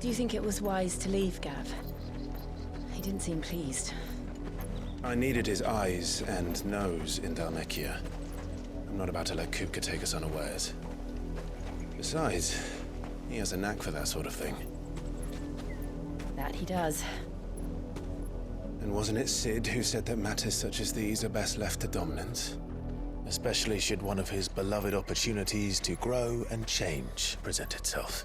Do you think it was wise to leave, Gav? He didn't seem pleased. I needed his eyes and nose in Dhalmekia. I'm not about to let Kupka take us unawares. Besides, he has a knack for that sort of thing. That he does. And wasn't it Sid who said that matters such as these are best left to dominance? Especially should one of his beloved opportunities to grow and change present itself.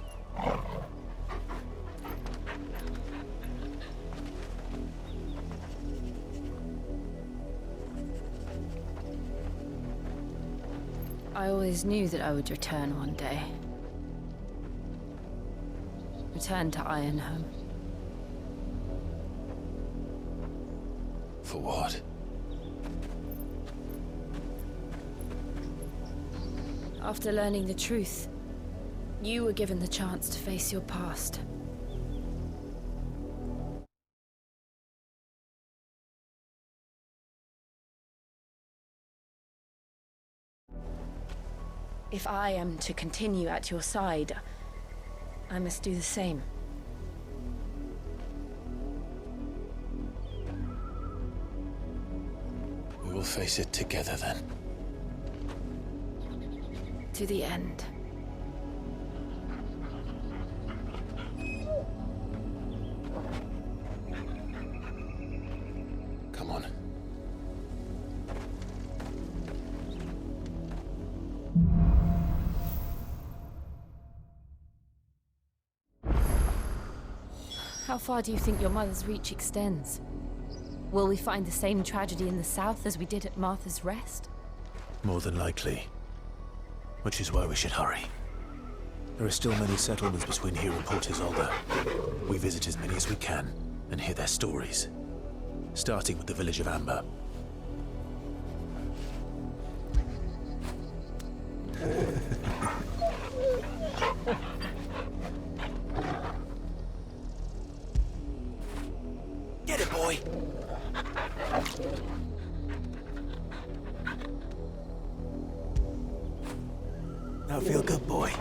I always knew that I would return one day. Return to Ironhome. For what? After learning the truth, you were given the chance to face your past. If I am to continue at your side, I must do the same. We will face it together then. To the end. Come on. How far do you think your mother's reach extends? Will we find the same tragedy in the south as we did at Martha's Rest? More than likely. Which is why we should hurry. There are still many settlements between here and Port Isolde. We visit as many as we can and hear their stories. Starting with the village of Amber. Get it, boy! Now feel good, boy.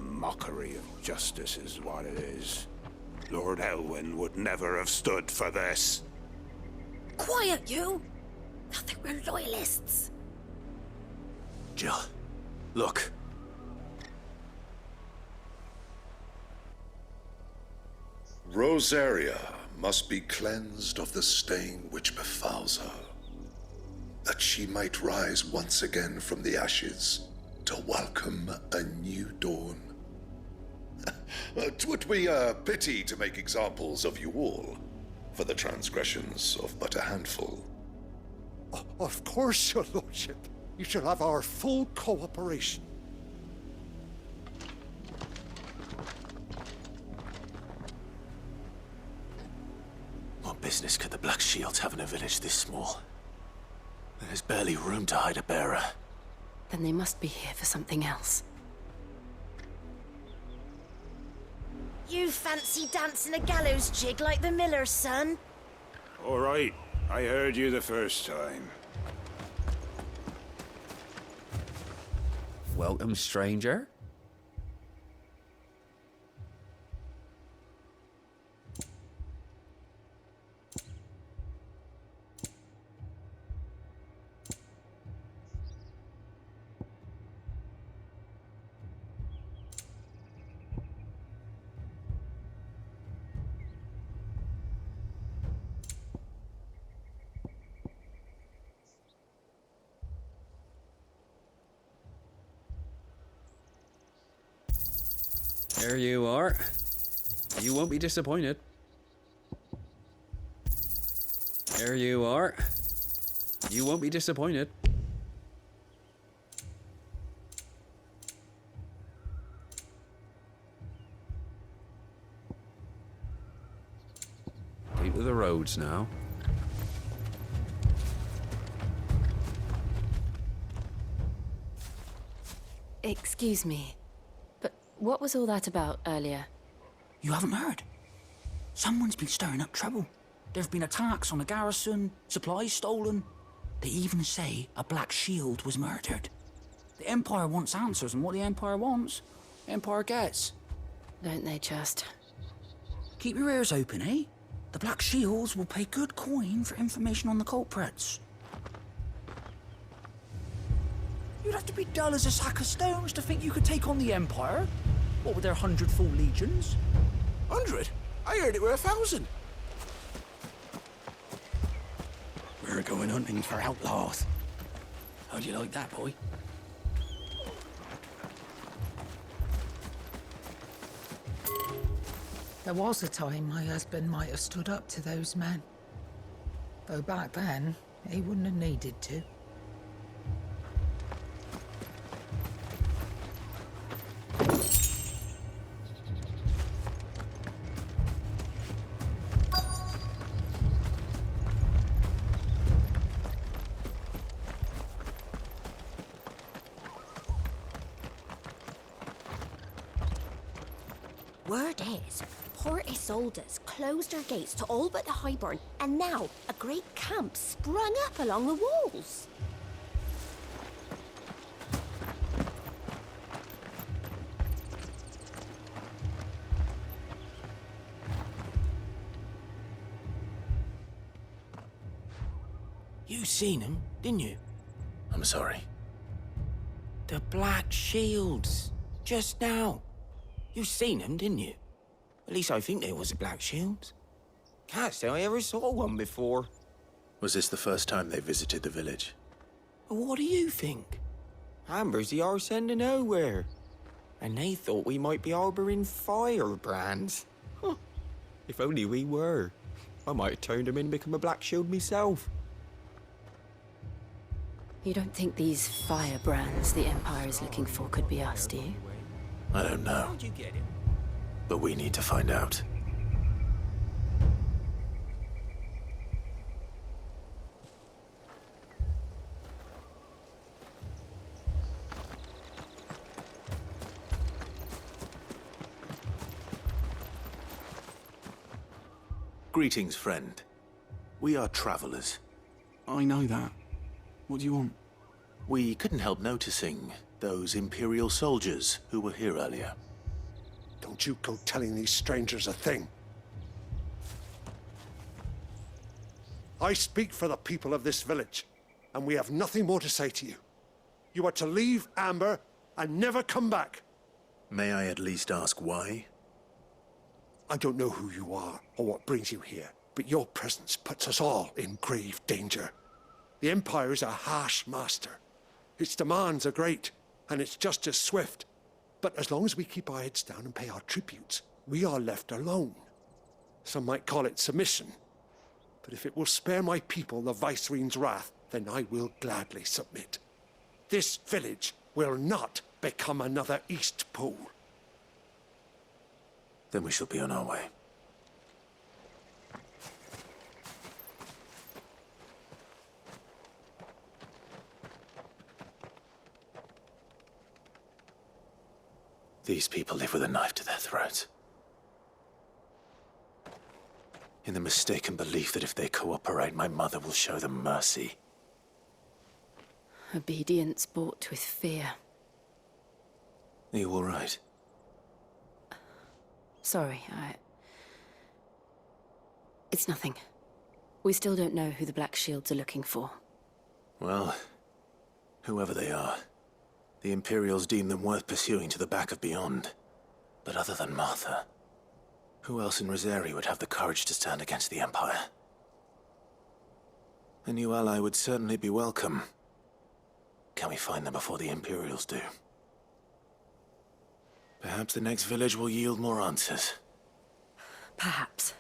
Mockery of justice is what it is. Lord Elwyn would never have stood for this. Quiet, you! Nothing, we're loyalists. Jill, look. Rosaria must be cleansed of the stain which befouls her, that she might rise once again from the ashes to welcome a new dawn. 'Twould be a pity to make examples of you all, for the transgressions of but a handful. Of course, your lordship. You shall have our full cooperation. What business could the Black Shields have in a village this small? There's barely room to hide a bearer. Then they must be here for something else. You fancy dancing a gallows jig like the miller's son? All right, I heard you the first time. Welcome, stranger. There you are. You won't be disappointed. There you are. You won't be disappointed. Keep to the roads now. Excuse me, but what was all that about earlier? You haven't heard? Someone's been stirring up trouble. There've been attacks on the garrison, supplies stolen. They even say a Black Shield was murdered. The Empire wants answers, and what the Empire wants, the Empire gets. Don't they just? Keep your ears open, eh? The Black Shields will pay good coin for information on the culprits. You'd have to be dull as a sack of stones to think you could take on the Empire. What with their 100 full legions? 100? I heard it were 1,000. We're going hunting for outlaws. How do you like that, boy? There was a time my husband might have stood up to those men. Though back then, he wouldn't have needed to. Word is, Port Isolde's closed her gates to all but the Highborn, and now a great camp sprung up along the walls. You seen him, didn't you? I'm sorry. The Black Shields. Just now. You seen them, didn't you? At least I think there was a Black Shield. Can't say I ever saw one before. Was this the first time they visited the village? What do you think? Amber's the arse end of nowhere. And they thought we might be harbouring firebrands. Huh. If only we were. I might have turned them in and become a Black Shield myself. You don't think these firebrands the Empire is looking for could be us, do you? I don't know. How'd you get it? But we need to find out. Greetings, friend. We are travelers. I know that. What do you want? We couldn't help noticing those Imperial soldiers who were here earlier. Don't you go telling these strangers a thing. I speak for the people of this village, and we have nothing more to say to you. You are to leave Amber and never come back. May I at least ask why? I don't know who you are or what brings you here, but your presence puts us all in grave danger. The Empire is a harsh master. Its demands are great, and its justice swift. But as long as we keep our heads down and pay our tributes, we are left alone. Some might call it submission. But if it will spare my people the Viceroy's wrath, then I will gladly submit. This village will not become another East Pool. Then we shall be on our way. These people live with a knife to their throats. in the mistaken belief that if they cooperate, my mother will show them mercy. Obedience bought with fear. Are you all right? Sorry, It's nothing. We still don't know who the Black Shields are looking for. Well, whoever they are, the Imperials deem them worth pursuing to the back of beyond. But other than Martha, who else in Rosari would have the courage to stand against the Empire? A new ally would certainly be welcome. Can we find them before the Imperials do? Perhaps the next village will yield more answers. Perhaps.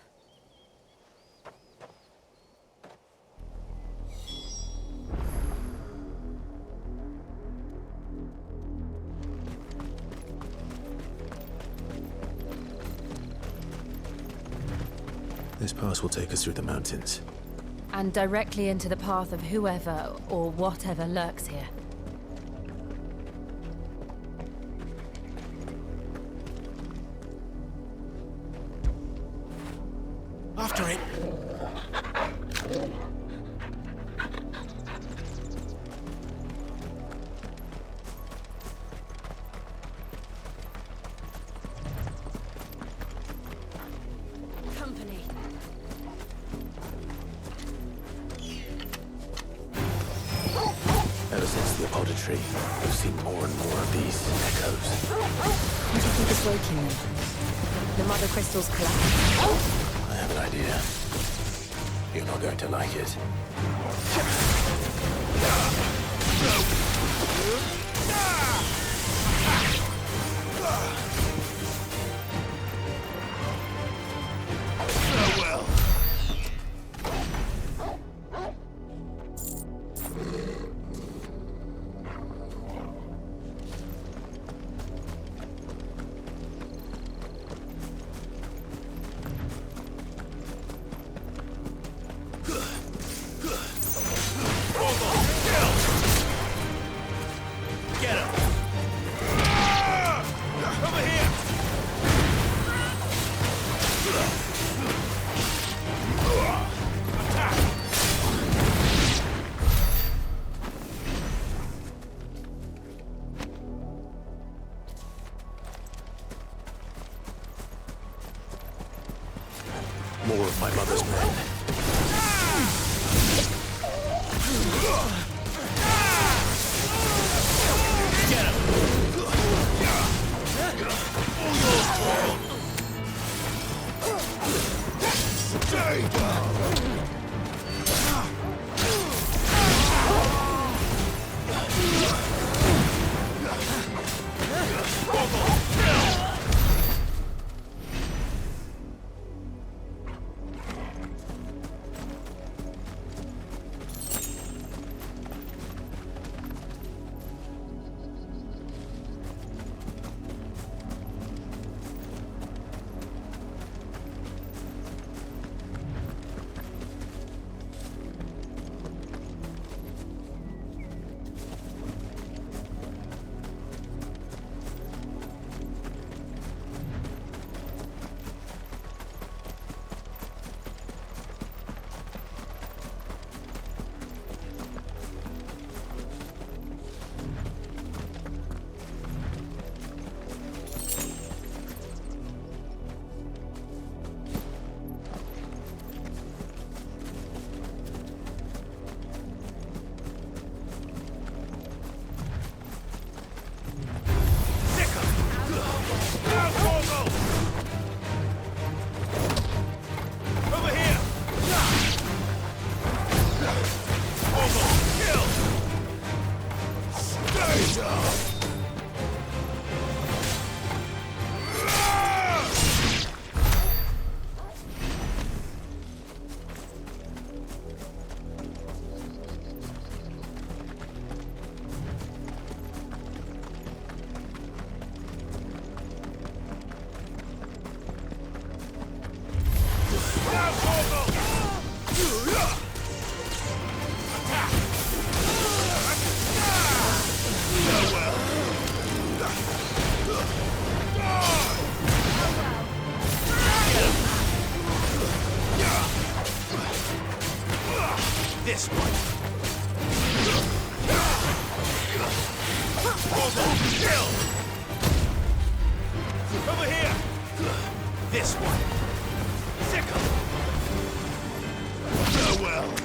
This pass will take us through the mountains. And directly into the path of whoever or whatever lurks here. After it! Company. Ever since the apothecary, we've seen more and more of these echoes. What do you think is waking them? The mother crystals collapse? I have an idea. You're not going to like it. Farewell. More of my mother's men. Get him! Stay down! This one! Sickle! Farewell!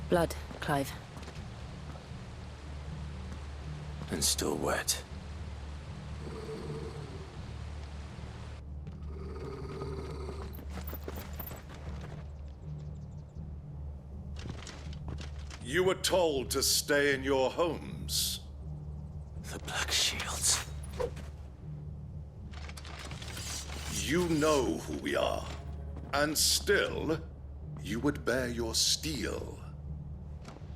Blood, Clive. And still wet. You were told to stay in your homes. The Black Shields. You know who we are. And still, you would bear your steel.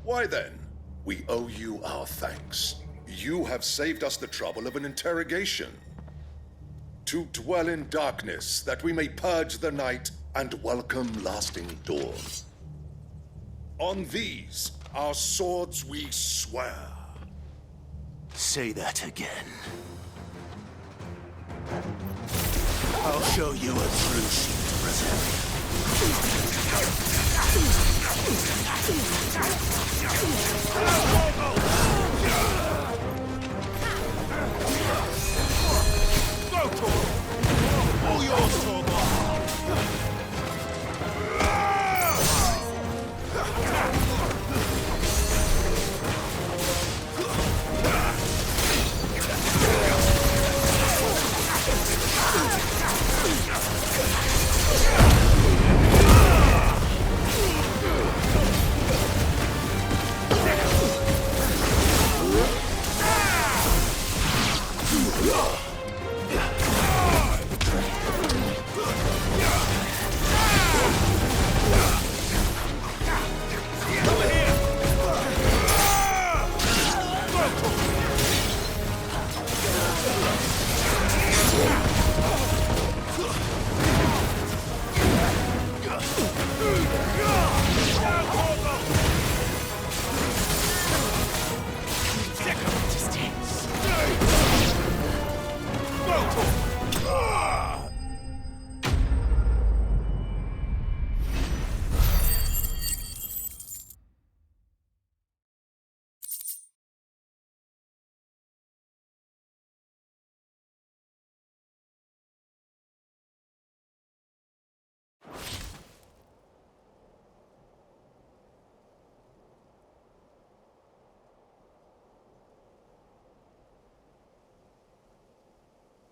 Why then? We owe you our thanks. You have saved us the trouble of an interrogation. To dwell in darkness, that we may purge the night and welcome lasting dawn. On these, our swords we swear. Say that again. I'll show you a true shield reserve. All yours, Torvald!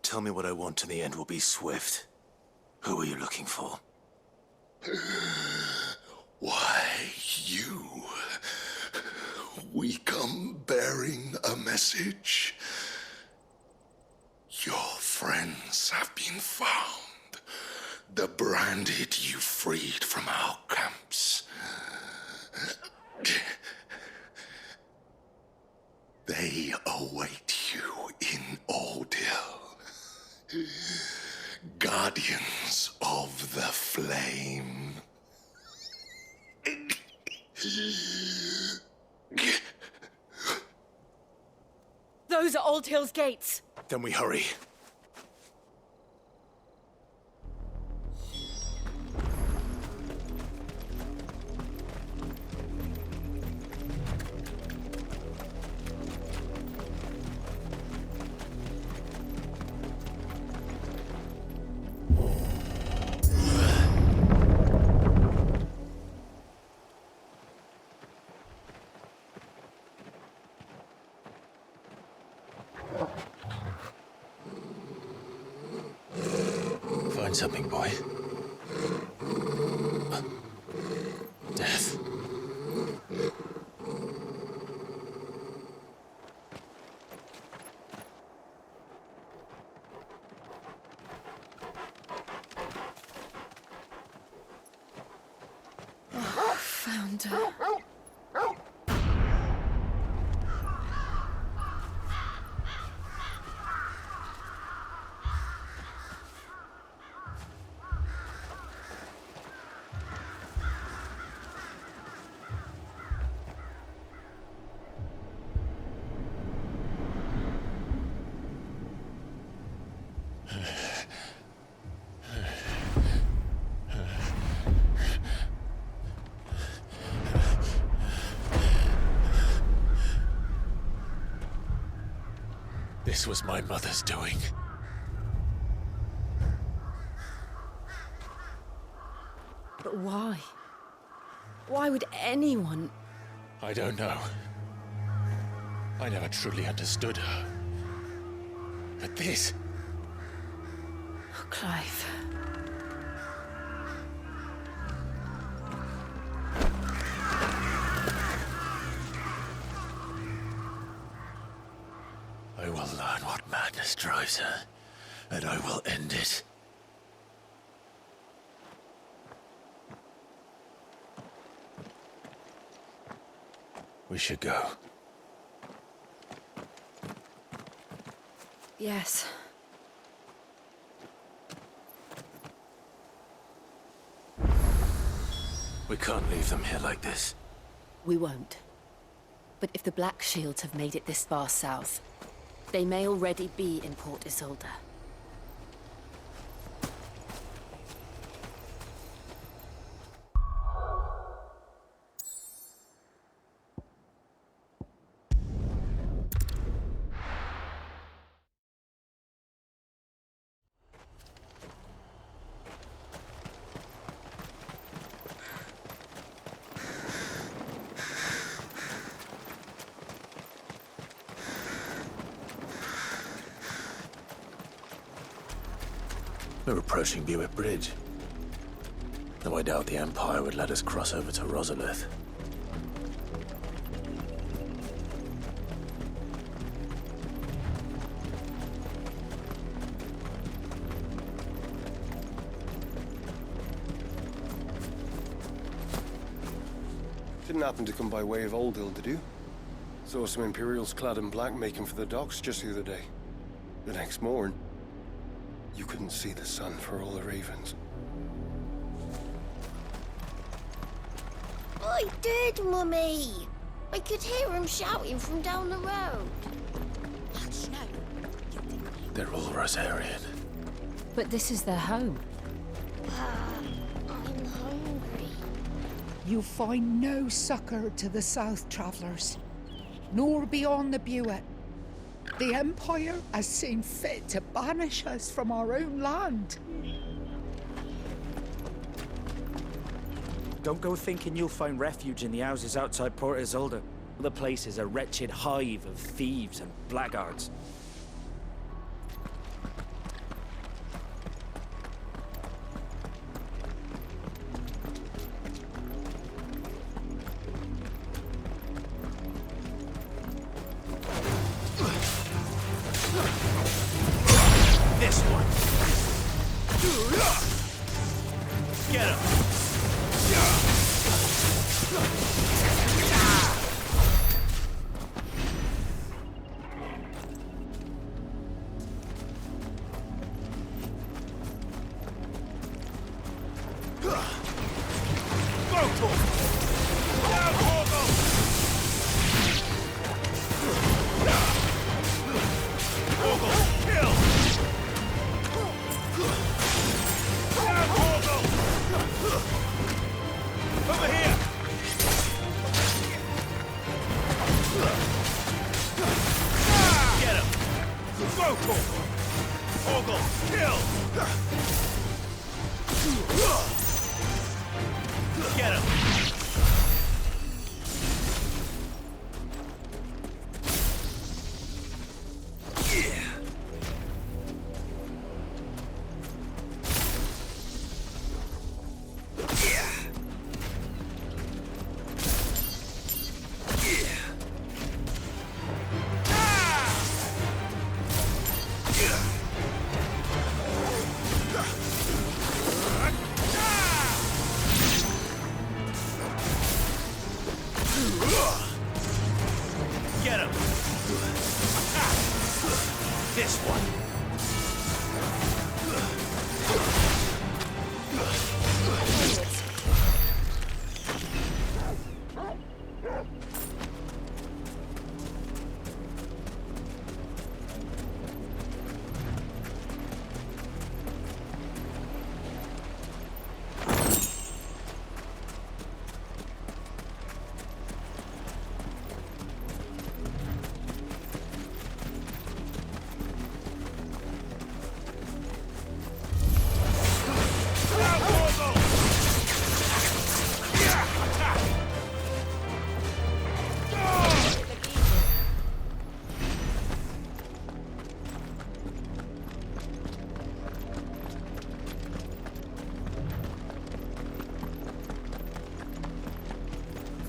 Tell me what I want and the end will be swift. Who are you looking for? Why, you. We come bearing a message. Your friends have been found. The branded you freed from our camps. They await you in Oldhill. Guardians of the Flame. Those are Old Hill's gates. Then we hurry. find something, boy. Death. Found her. This was my mother's doing. But why? Why would anyone... I don't know. I never truly understood her. But this... Oh, Clive. I will learn what madness drives her, and I will end it. We should go. Yes. We can't leave them here like this. We won't. But if the Black Shields have made it this far south, they may already be in Port Isolde. We're approaching Buick Bridge. Though I doubt the Empire would let us cross over to Rosalith. Didn't happen to come by way of Old Hill, did you? Saw some Imperials clad in black making for the docks just the other day. The next morn, you couldn't see the sun for all the ravens. I did, Mummy! I could hear him shouting from down the road. Hush, no. They're all Rosarian. But this is their home. I'm hungry. You find no succor to the south travellers, nor beyond the Buet. The Empire has seen fit to banish us from our own land. Don't go thinking you'll find refuge in the houses outside Port Isolde. The place is a wretched hive of thieves and blackguards. This one! Get him! Get him!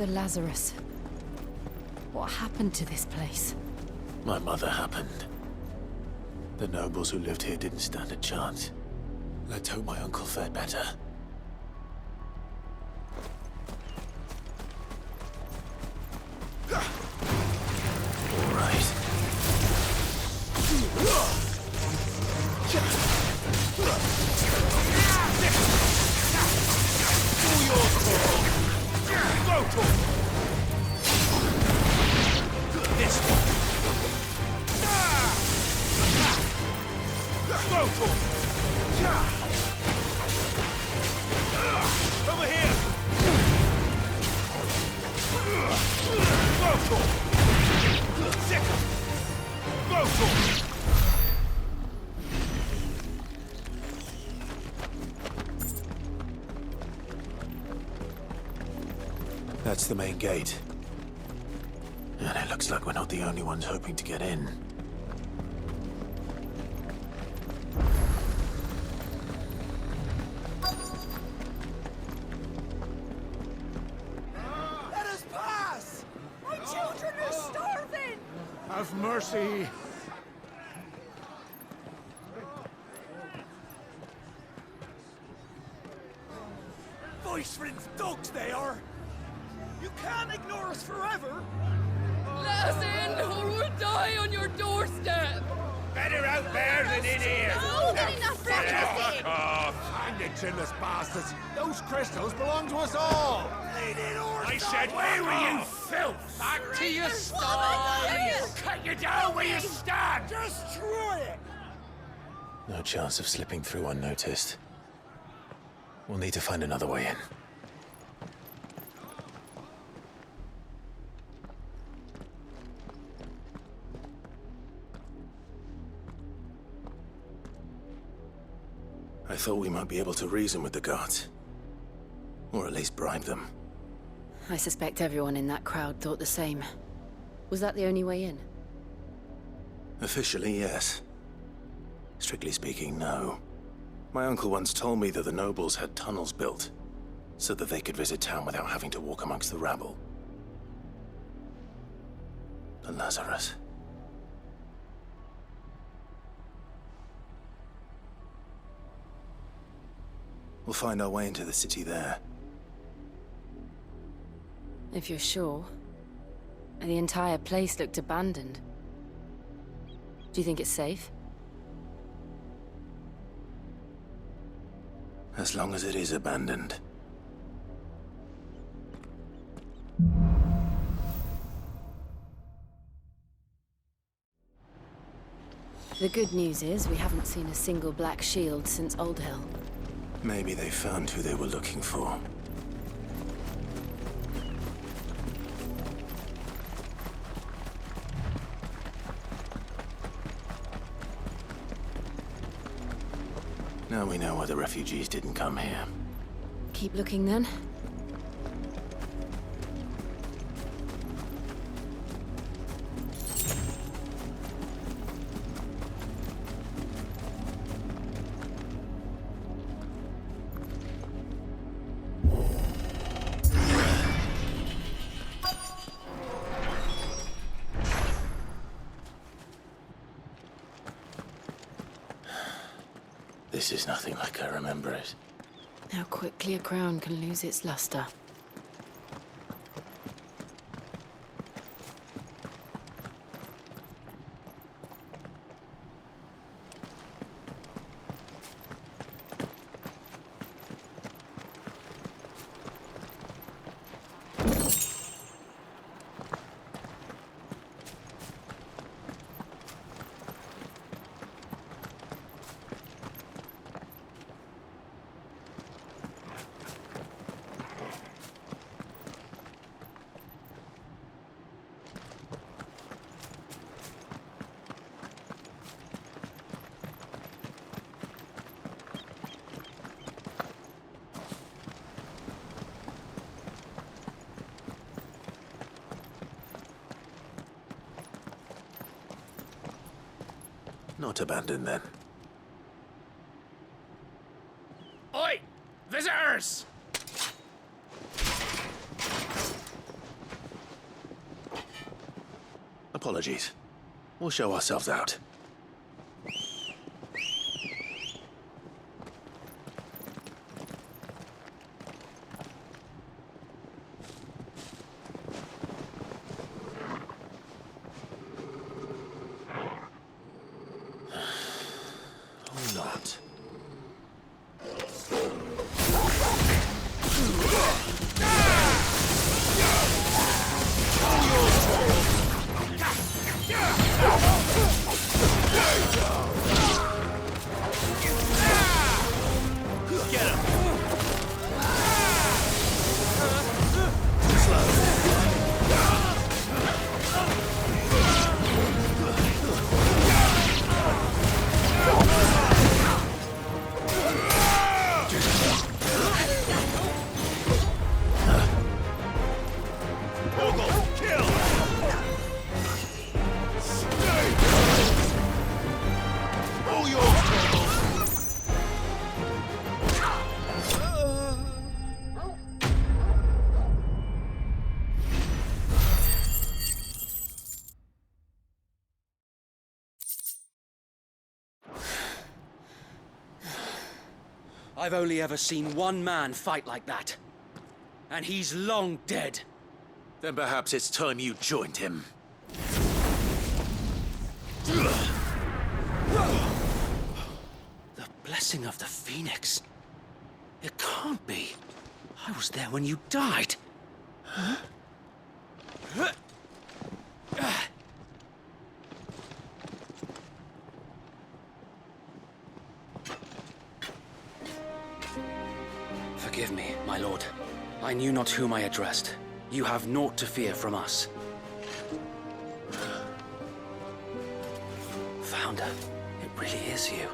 the Lazarus. What happened to this place? My mother happened. The nobles who lived here didn't stand a chance. Let's hope my uncle fared better. All right. Over here! Go for it! Second! Go for it! That's the main gate. And it looks like we're not the only ones hoping to get in. Let us pass! My children are starving! Have mercy! Voice-ridden dogs they are! You can't ignore us forever! Let us in, or we'll die on your doorstep! Better out there than in here! Oh, good enough for Fuck off! Hang it, chinless bastards! Those crystals belong to us all! I said, where were you, filth? Back to your sties! Cut you down where you stand! Just try it! No chance of slipping through unnoticed. We'll need to find another way in. I thought we might be able to reason with the guards. Or at least bribe them. I suspect everyone in that crowd thought the same. Was that the only way in? Officially, yes. Strictly speaking, no. My uncle once told me that the nobles had tunnels built, so that they could visit town without having to walk amongst the rabble. The Lazarus. We'll find our way into the city there. If you're sure. The entire place looked abandoned. Do you think it's safe? As long as it is abandoned. The good news is we haven't seen a single black shield since Old Hill. Maybe they found who they were looking for. Now we know why the refugees didn't come here. Keep looking then. This is nothing like I remember it. How quickly a crown can lose its luster. Not abandoned, then. Oi! Visitors! Apologies. We'll show ourselves out. Or not. I've only ever seen one man fight like that. And he's long dead. Then perhaps it's time you joined him. The blessing of the Phoenix. It can't be. I was there when you died. Huh? Forgive me, my lord. I knew not whom I addressed. You have naught to fear from us. Founder, it really is you.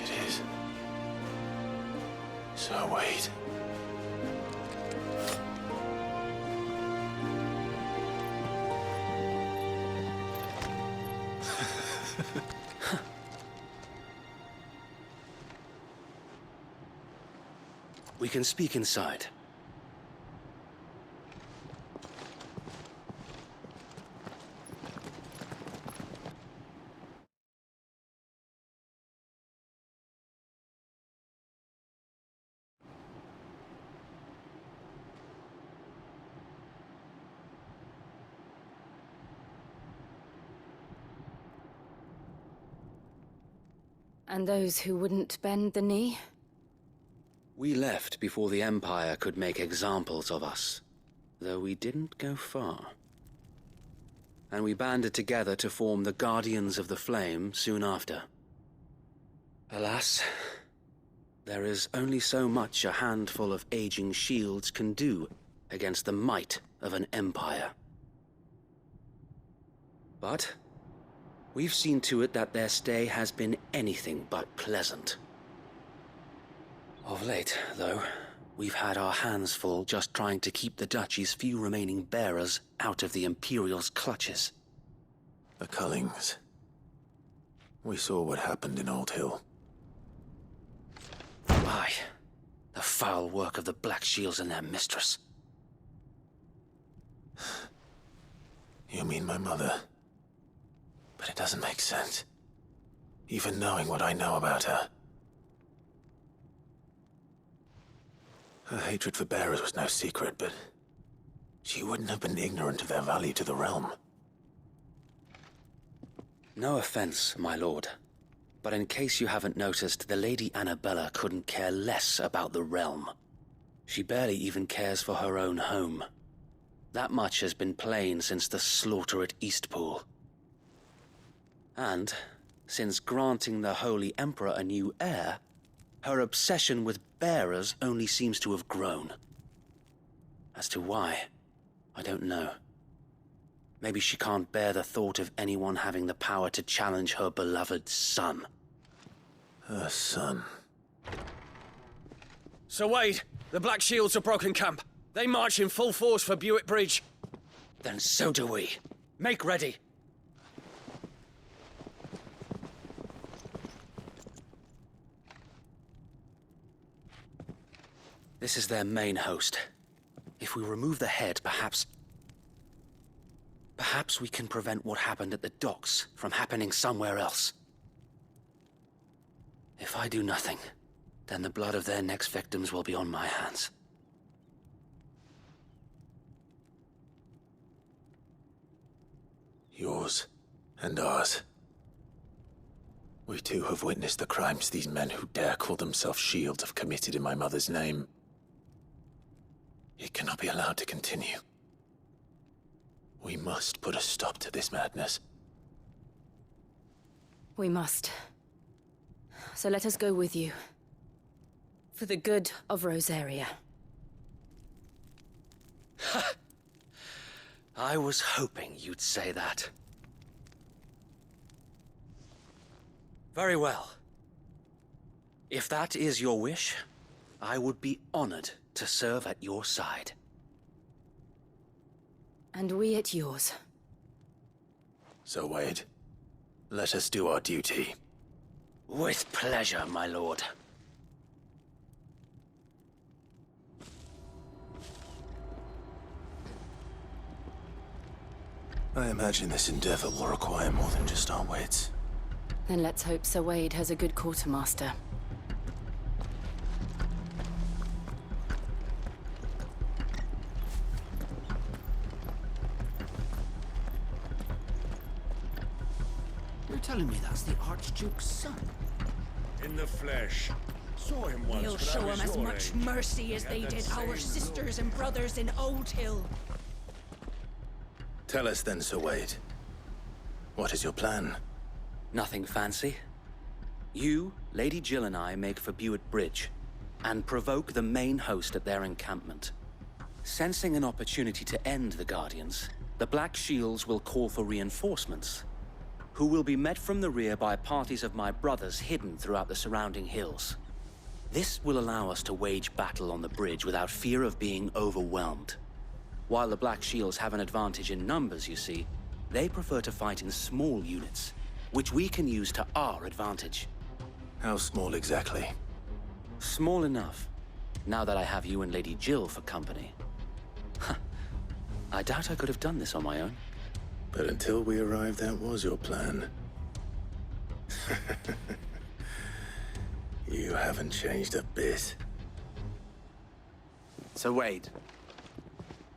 It is. So wait. We can speak inside. And those who wouldn't bend the knee? We left before the Empire could make examples of us, though we didn't go far. And we banded together to form the Guardians of the Flame soon after. Alas, there is only so much a handful of aging shields can do against the might of an empire. But we've seen to it that their stay has been anything but pleasant. Of late, though, we've had our hands full just trying to keep the Duchy's few remaining bearers out of the Imperial's clutches. The Cullings. We saw what happened in Old Hill. Aye, the foul work of the Black Shields and their mistress. You mean my mother? But it doesn't make sense. Even knowing what I know about her. Her hatred for bearers was no secret, but she wouldn't have been ignorant of their value to the realm. No offense, my lord, but in case you haven't noticed, the Lady Annabella couldn't care less about the realm. She barely even cares for her own home. That much has been plain since the slaughter at Eastpool. And, since granting the Holy Emperor a new heir, her obsession with bearers only seems to have grown. As to why, I don't know. Maybe she can't bear the thought of anyone having the power to challenge her beloved son. Her son. Sir Wade, the Black Shields have broken camp. They march in full force for Buick Bridge. Then so do we. Make ready. This is their main host. If we remove the head, perhaps... Perhaps we can prevent what happened at the docks from happening somewhere else. If I do nothing, then the blood of their next victims will be on my hands. Yours and ours. We too have witnessed the crimes these men who dare call themselves shields have committed in my mother's name. It cannot be allowed to continue. We must put a stop to this madness. We must. So let us go with you. For the good of Rosaria. I was hoping you'd say that. Very well. If that is your wish, I would be honored to serve at your side. And we at yours. So, Wade, let us do our duty. With pleasure, my lord. I imagine this endeavor will require more than just our wits. Then let's hope Sir Wade has a good quartermaster. You're telling me that's the Archduke's son? In the flesh. Saw him once. We'll show him as much mercy as they did our sisters and brothers in Old Hill. Tell us then, Sir Wade. What is your plan? Nothing fancy. You, Lady Jill and I make for Buett Bridge, and provoke the main host at their encampment. Sensing an opportunity to end the Guardians, the Black Shields will call for reinforcements, who will be met from the rear by parties of my brothers hidden throughout the surrounding hills. This will allow us to wage battle on the bridge without fear of being overwhelmed. While the Black Shields have an advantage in numbers, you see, they prefer to fight in small units, which we can use to our advantage. How small exactly? Small enough, now that I have you and Lady Jill for company. I doubt I could have done this on my own. But until we arrived, that was your plan. You haven't changed a bit. So Wade,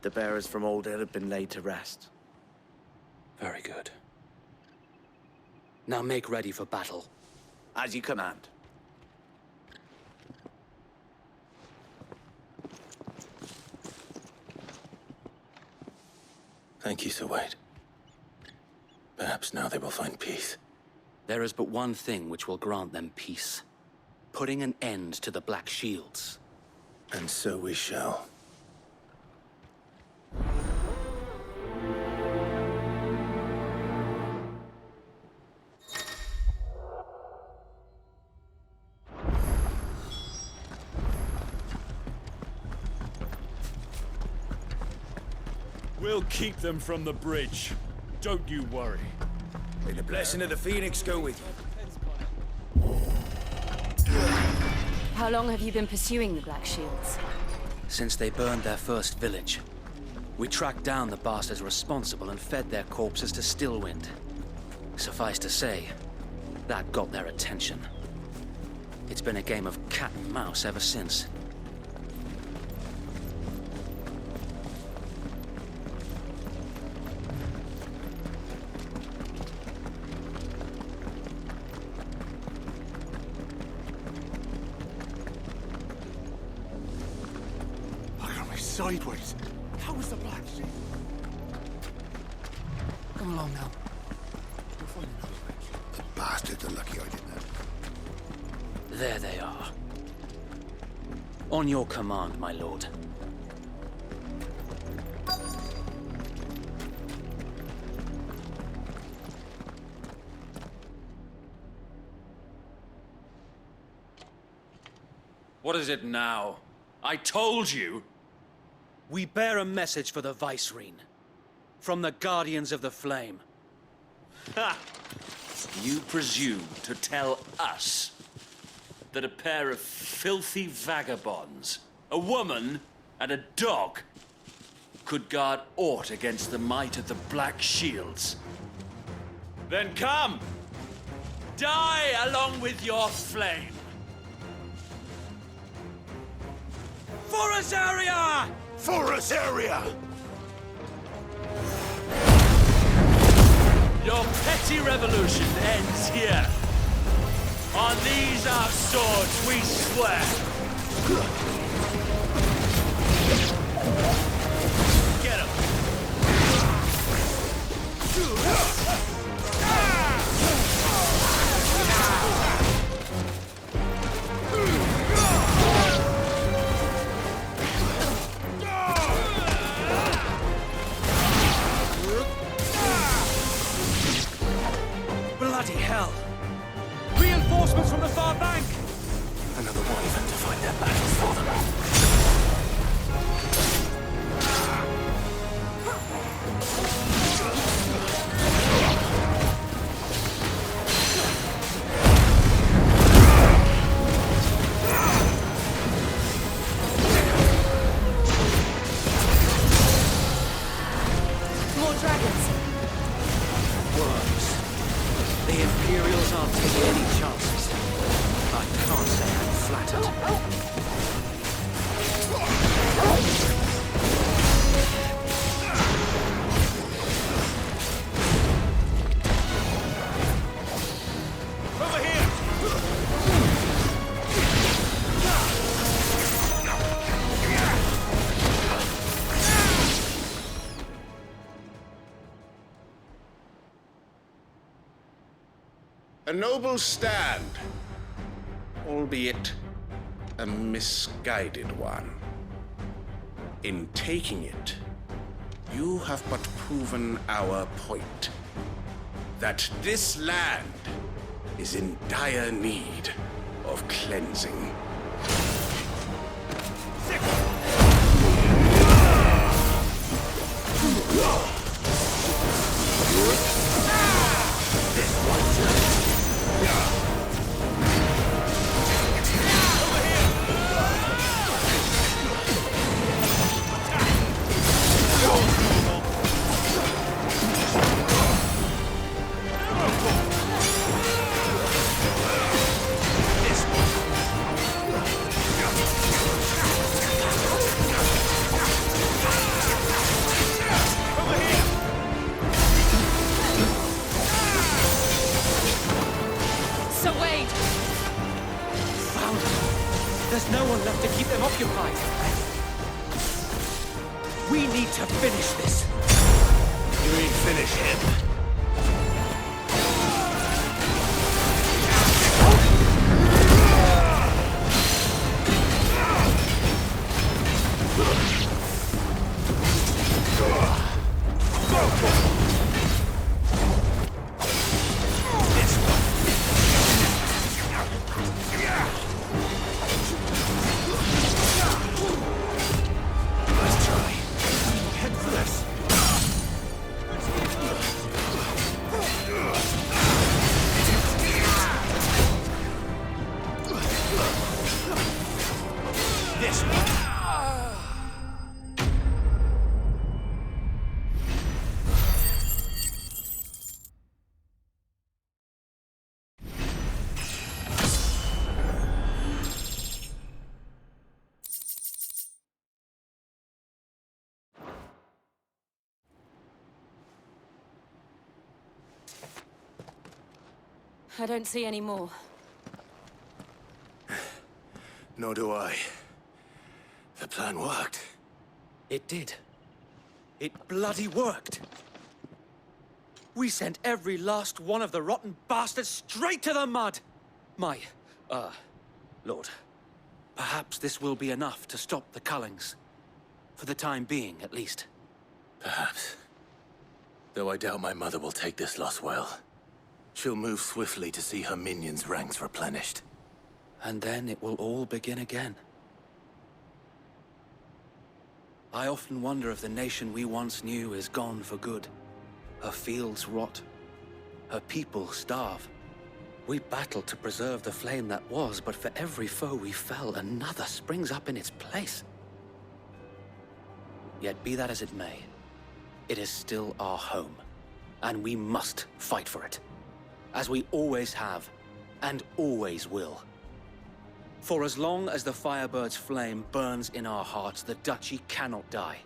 the bearers from Old Hill have been laid to rest. Very good. Now make ready for battle. As you command. Thank you, Sir Wade. Perhaps now they will find peace. There is but one thing which will grant them peace. Putting an end to the Black Shields. And so we shall. We'll keep them from the bridge. Don't you worry. May the blessing of the Phoenix go with you. How long have you been pursuing the Black Shields? Since they burned their first village. We tracked down the bastards responsible and fed their corpses to Stillwind. Suffice to say, that got their attention. It's been a game of cat and mouse ever since. Sideways. How was the Black Shield? Come along now. We'll find another bridge. The bastards are lucky I didn't have. There they are. On your command, my lord. What is it now? I told you! We bear a message for the Vicereine. From the Guardians of the Flame. Ha! You presume to tell us that a pair of filthy vagabonds, a woman and a dog, could guard aught against the might of the Black Shields. Then come! Die along with your flame! For Azaria! For Azaria! Your petty revolution ends here. On these our swords we swear. Get him. Bloody hell! Reinforcements from the far bank! Another wyvern to fight their battles for them. More dragons. Worms. The Imperials aren't taking any chances. I can't say I'm flattered. Over here! A noble stand, albeit a misguided one. In taking it, you have but proven our point. That this land is in dire need of cleansing. So Wade! Found them. There's no one left to keep them occupied. We need to finish this. You mean finish him? Let's try. Head for this. This one. I don't see any more. Nor do I. The plan worked. It did. It bloody worked. We sent every last one of the rotten bastards straight to the mud! My, Lord, perhaps this will be enough to stop the Cullings. For the time being, at least. Perhaps. Though I doubt my mother will take this loss well. She'll move swiftly to see her minions' ranks replenished. And then it will all begin again. I often wonder if the nation we once knew is gone for good. Her fields rot. Her people starve. We battled to preserve the flame that was, but for every foe we fell, another springs up in its place. Yet be that as it may, it is still our home, and we must fight for it, as we always have, and always will. For as long as the Firebird's flame burns in our hearts, the Duchy cannot die,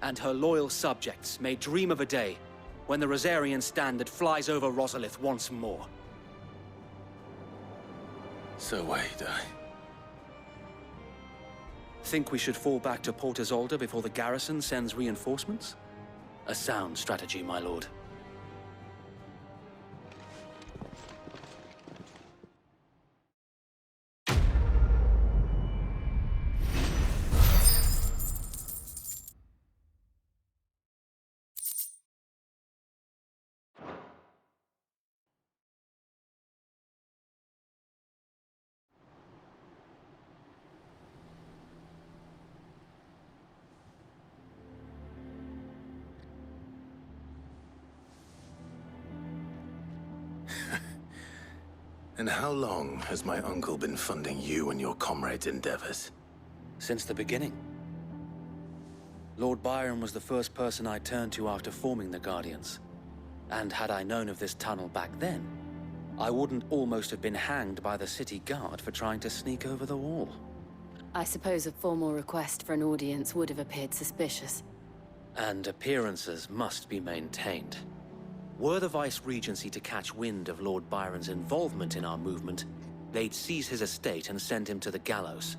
and her loyal subjects may dream of a day when the Rosarian standard flies over Rosalith once more. So wait, Think we should fall back to Port Isolde before the garrison sends reinforcements? A sound strategy, my lord. And how long has my uncle been funding you and your comrades' endeavors? Since the beginning. Lord Byron was the first person I turned to after forming the Guardians. And had I known of this tunnel back then, I wouldn't almost have been hanged by the city guard for trying to sneak over the wall. I suppose a formal request for an audience would have appeared suspicious. And appearances must be maintained. Were the Vice-Regency to catch wind of Lord Byron's involvement in our movement, they'd seize his estate and send him to the gallows,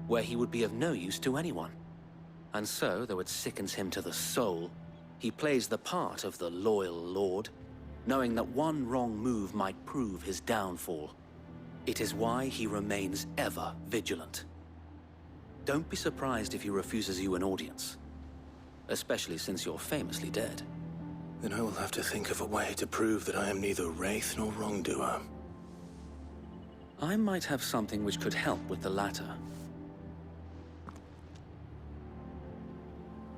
where he would be of no use to anyone. And so, though it sickens him to the soul, he plays the part of the loyal lord, knowing that one wrong move might prove his downfall. It is why he remains ever vigilant. Don't be surprised if he refuses you an audience, especially since you're famously dead. Then I will have to think of a way to prove that I am neither wraith nor wrongdoer. I might have something which could help with the latter.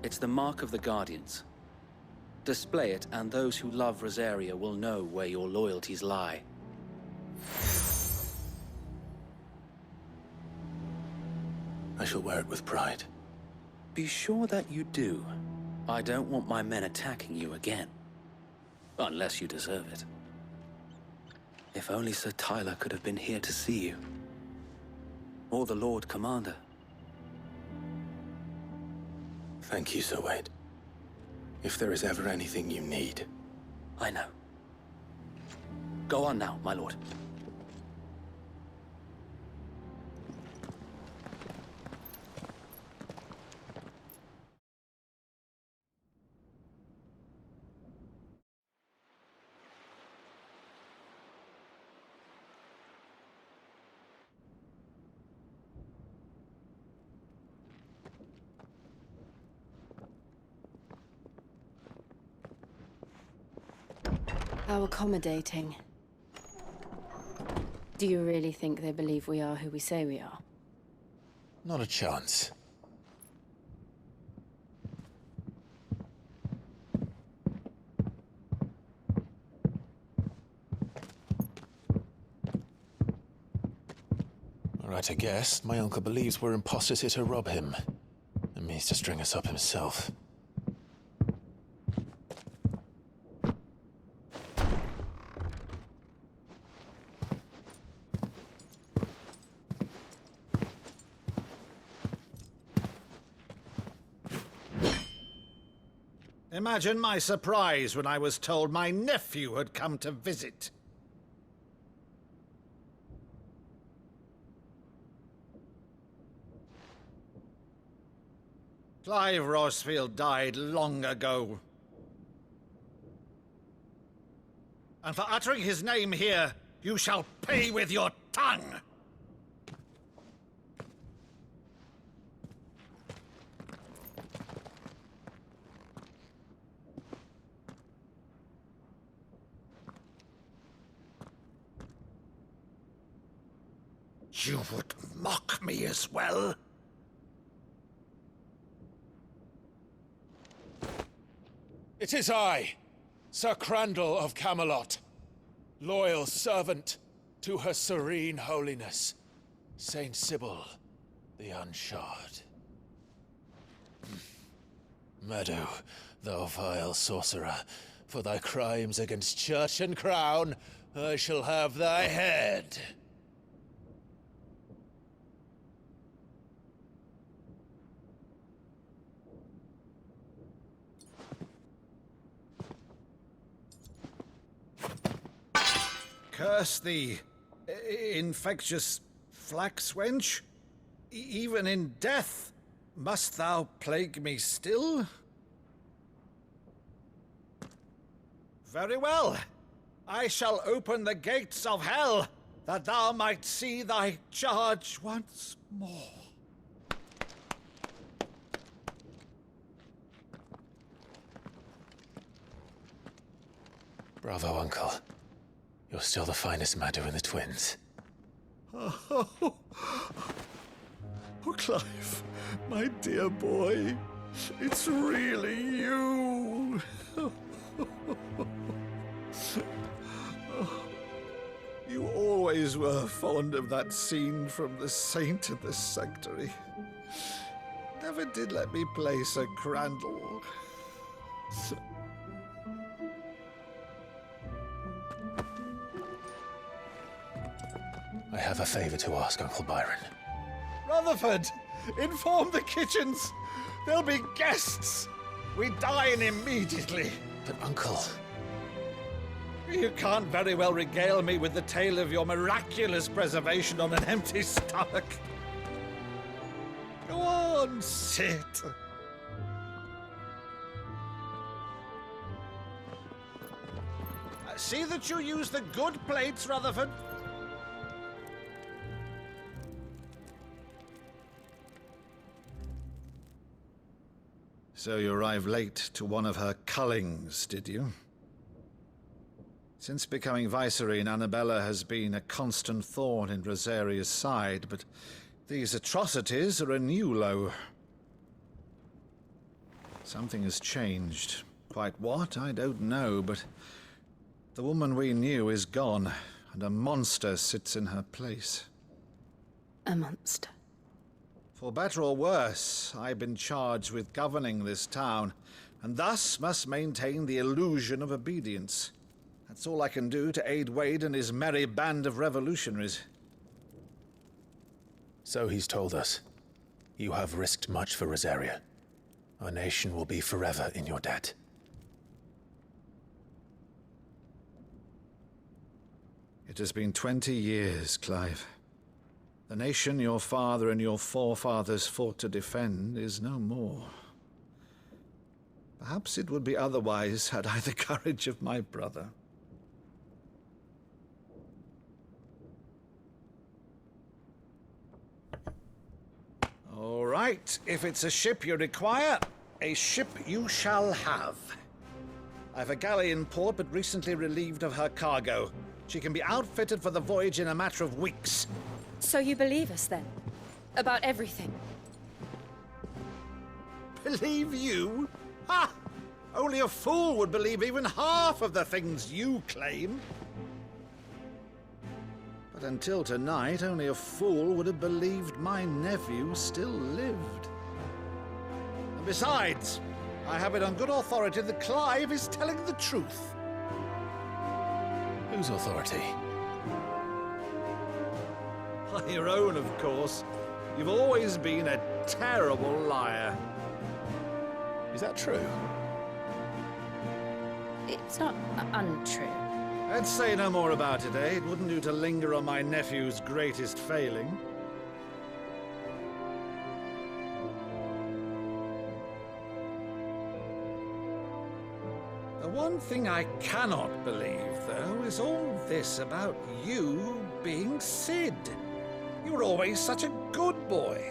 It's the mark of the Guardians. Display it, and those who love Rosaria will know where your loyalties lie. I shall wear it with pride. Be sure that you do. I don't want my men attacking you again. Unless you deserve it. If only Sir Tyler could have been here to see you. Or the Lord Commander. Thank you, Sir Wade. If there is ever anything you need. I know. Go on now, my lord. How accommodating. Do you really think they believe we are who we say we are? Not a chance. Right, I guess. My uncle believes we're imposters here to rob him. And means to string us up himself. Imagine my surprise when I was told my nephew had come to visit. Clive Rosfield died long ago. And for uttering his name here, you shall pay with your tongue! You would mock me as well? It is I, Sir Crandall of Camelot, loyal servant to Her Serene Holiness, Saint Sybil the Unshod. Meadow, thou vile sorcerer, for thy crimes against church and crown, I shall have thy head. Curse thee, infectious flax wench. Even in death, must thou plague me still? Very well. I shall open the gates of hell, that thou might see thy charge once more. Bravo, Uncle. You're still the finest Meadow in the twins. Oh, Clive, my dear boy, it's really you. You always were fond of that scene from The Saint and the Sanctuary. Never did let me play Sir Crandall. I have a favor to ask, Uncle Byron. Rutherford, inform the kitchens. There'll be guests. We dine immediately. But, Uncle... You can't very well regale me with the tale of your miraculous preservation on an empty stomach. Go on, sit. See that you use the good plates, Rutherford. So you arrived late to one of her cullings, did you? Since becoming Vicereine, Annabella has been a constant thorn in Rosaria's side, but these atrocities are a new low. Something has changed. Quite what, I don't know, but the woman we knew is gone, and a monster sits in her place. A monster? For better or worse, I've been charged with governing this town, and thus must maintain the illusion of obedience. That's all I can do to aid Wade and his merry band of revolutionaries. So he's told us. You have risked much for Rosaria. Our nation will be forever in your debt. It has been 20 years, Clive. The nation your father and your forefathers fought to defend is no more. Perhaps it would be otherwise had I the courage of my brother. All right, if it's a ship you require, a ship you shall have. I've a galley in port, but recently relieved of her cargo. She can be outfitted for the voyage in a matter of weeks. So you believe us, then? About everything? Believe you? Ha! Only a fool would believe even half of the things you claim. But until tonight, only a fool would have believed my nephew still lived. And besides, I have it on good authority that Clive is telling the truth. Whose authority? Your own, of course. You've always been a terrible liar. Is that true? It's not untrue. Let's say no more about it, eh? It wouldn't do to linger on my nephew's greatest failing. The one thing I cannot believe, though, is all this about you being Sid. You were always such a good boy,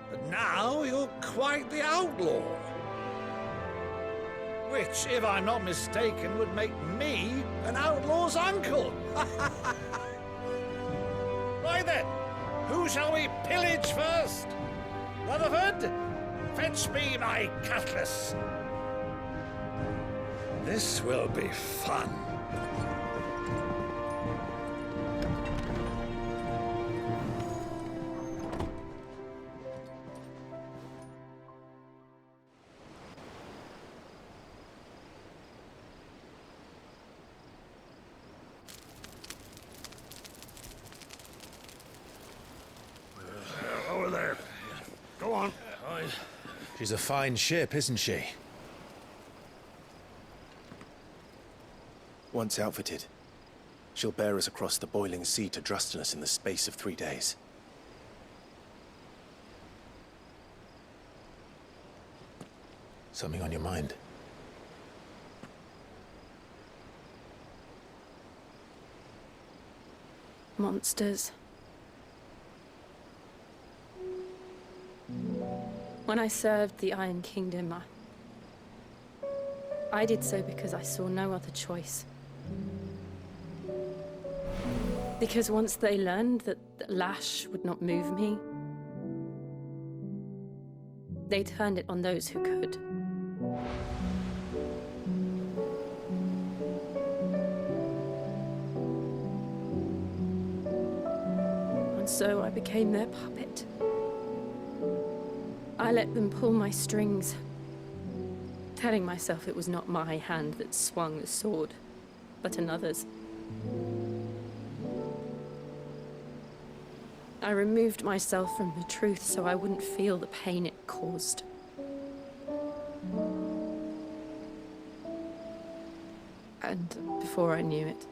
but now you're quite the outlaw. Which, if I'm not mistaken, would make me an outlaw's uncle. Right then, who shall we pillage first? Rutherford, fetch me my cutlass. This will be fun. Go on. She's a fine ship, isn't she? Once outfitted, she'll bear us across the boiling sea to Drustinus in the space of 3 days. Something on your mind? Monsters. When I served the Iron Kingdom, I did so because I saw no other choice. Because once they learned that the lash would not move me, they turned it on those who could. And so I became their puppet. I let them pull my strings, telling myself it was not my hand that swung the sword, but another's. I removed myself from the truth so I wouldn't feel the pain it caused. And before I knew it,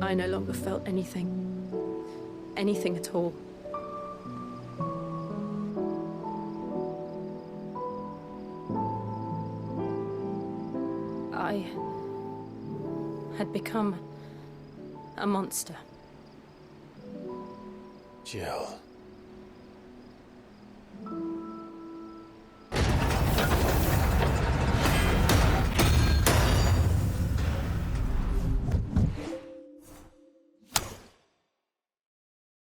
I no longer felt anything. Anything at all. I had become a monster. Jill.